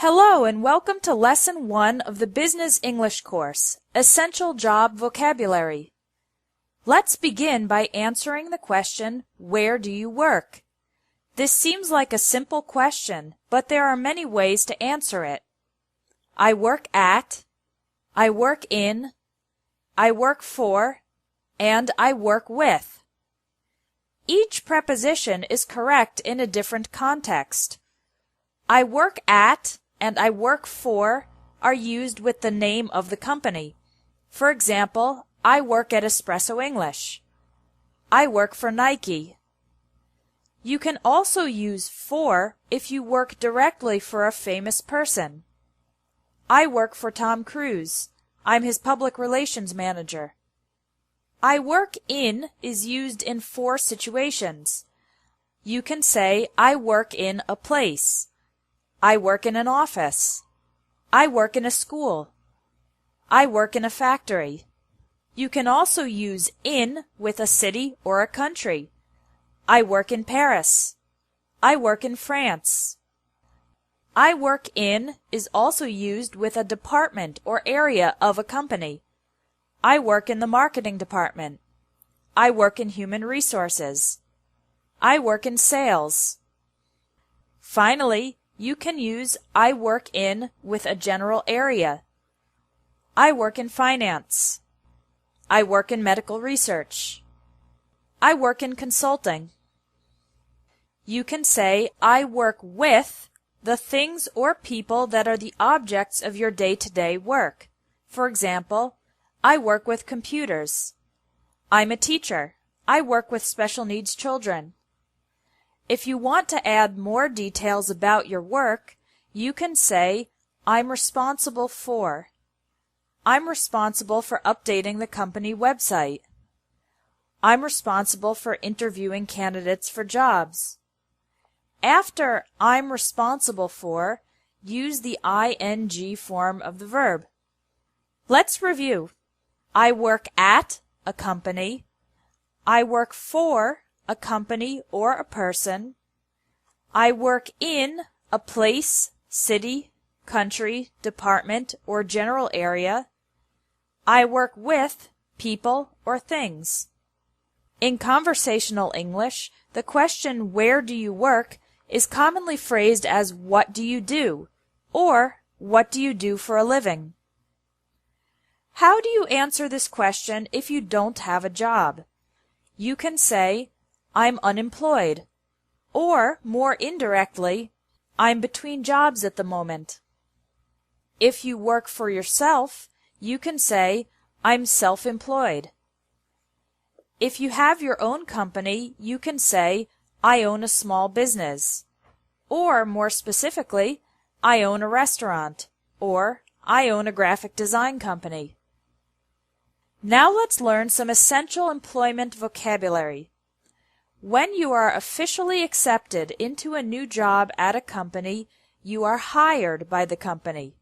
Hello and welcome to Lesson 1 of the Business English course, Essential Job Vocabulary. Let's begin by answering the question, where do you work? This seems like a simple question, but there are many ways to answer it. I work at, I work in, I work for, and I work with. Each preposition is correct in a different context. I work at and I work for are used with the name of the company. For example, I work at Espresso English. I work for Nike. You can also use for if you work directly for a famous person. I work for Tom Cruise. I'm his public relations manager. I work in is used in 4 situations. You can say, I work in a place. I work in an office. I work in a school. I work in a factory. You can also use in with a city or a country. I work in Paris. I work in France. I work in is also used with a department or area of a company. I work in the marketing department. I work in human resources. I work in sales. Finally, you can use I work in with a general area. I work in finance. I work in medical research. I work in consulting. You can say I work with the things or people that are the objects of your day-to-day work. For example, I work with computers. I'm a teacher. I work with special needs children. If you want to add more details about your work, you can say, I'm responsible for. I'm responsible for updating the company website. I'm responsible for interviewing candidates for jobs. After I'm responsible for, use the ing form of the verb. Let's review. I work at a company. I work for a company or a person. I work in a place, city, country, department, or general area. I work with people or things. In conversational English, the question where do you work is commonly phrased as what do you do or what do you do for a living. How do you answer this question if you don't have a job? You can say, I'm unemployed, or more indirectly, I'm between jobs at the moment. If you work for yourself, you can say, I'm self-employed. If you have your own company, you can say, I own a small business, or more specifically, I own a restaurant, or I own a graphic design company. Now let's learn some essential employment vocabulary. When you are officially accepted into a new job at a company, you are hired by the company.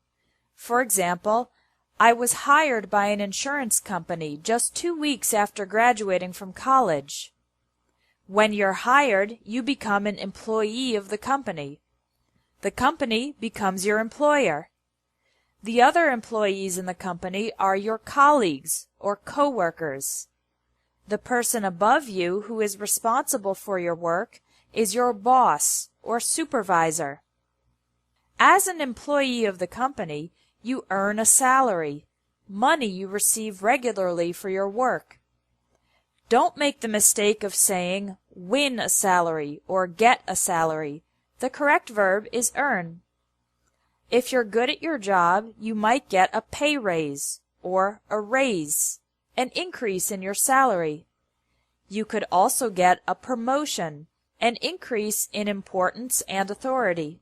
For example, I was hired by an insurance company just 2 weeks after graduating from college. When you're hired, you become an employee of the company. The company becomes your employer. The other employees in the company are your colleagues or coworkers. The person above you who is responsible for your work is your boss or supervisor. As an employee of the company, you earn a salary, money you receive regularly for your work. Don't make the mistake of saying win a salary or get a salary. The correct verb is earn. If you're good at your job, you might get a pay raise or a raise, an increase in your salary. You could also get a promotion, an increase in importance and authority.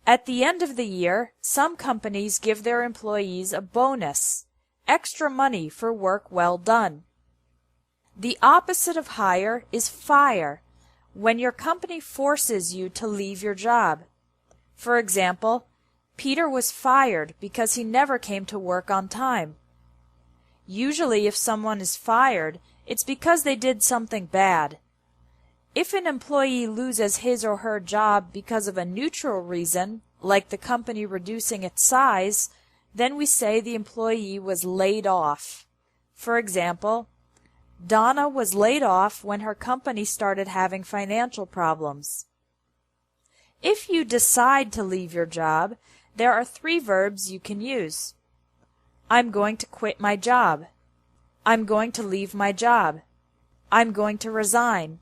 At the end of the year, some companies give their employees a bonus, extra money for work well done. The opposite of hire is fire, when your company forces you to leave your job. For example, Peter was fired because he never came to work on time. Usually, if someone is fired, it's because they did something bad. If an employee loses his or her job because of a neutral reason, like the company reducing its size, then we say the employee was laid off. For example, Donna was laid off when her company started having financial problems. If you decide to leave your job, there are 3 verbs you can use. I'm going to quit my job. I'm going to leave my job. I'm going to resign.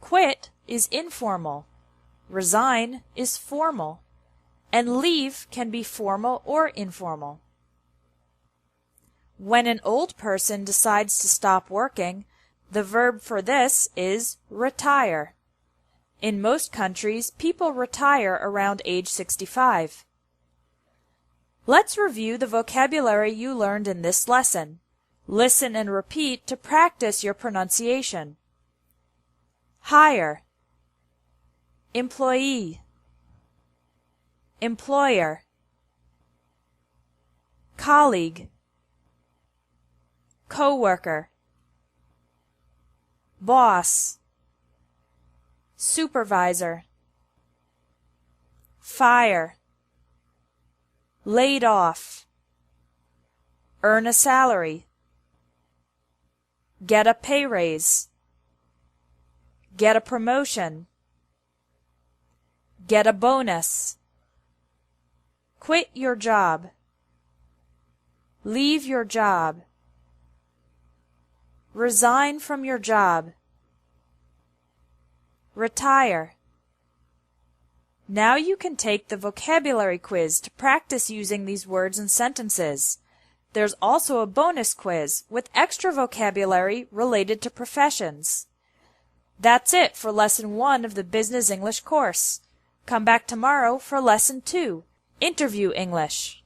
Quit is informal. Resign is formal. And leave can be formal or informal. When an old person decides to stop working, the verb for this is retire. In most countries, people retire around age 65. Let's review the vocabulary you learned in this lesson. Listen and repeat to practice your pronunciation. Hire, employee, employer, colleague, coworker, boss, supervisor, fire, laid off, earn a salary, get a pay raise, get a promotion, get a bonus, quit your job, leave your job, resign from your job, retire. Now you can take the vocabulary quiz to practice using these words and sentences. There's also a bonus quiz with extra vocabulary related to professions. That's it for Lesson 1 of the Business English course. Come back tomorrow for Lesson 2, Interview English.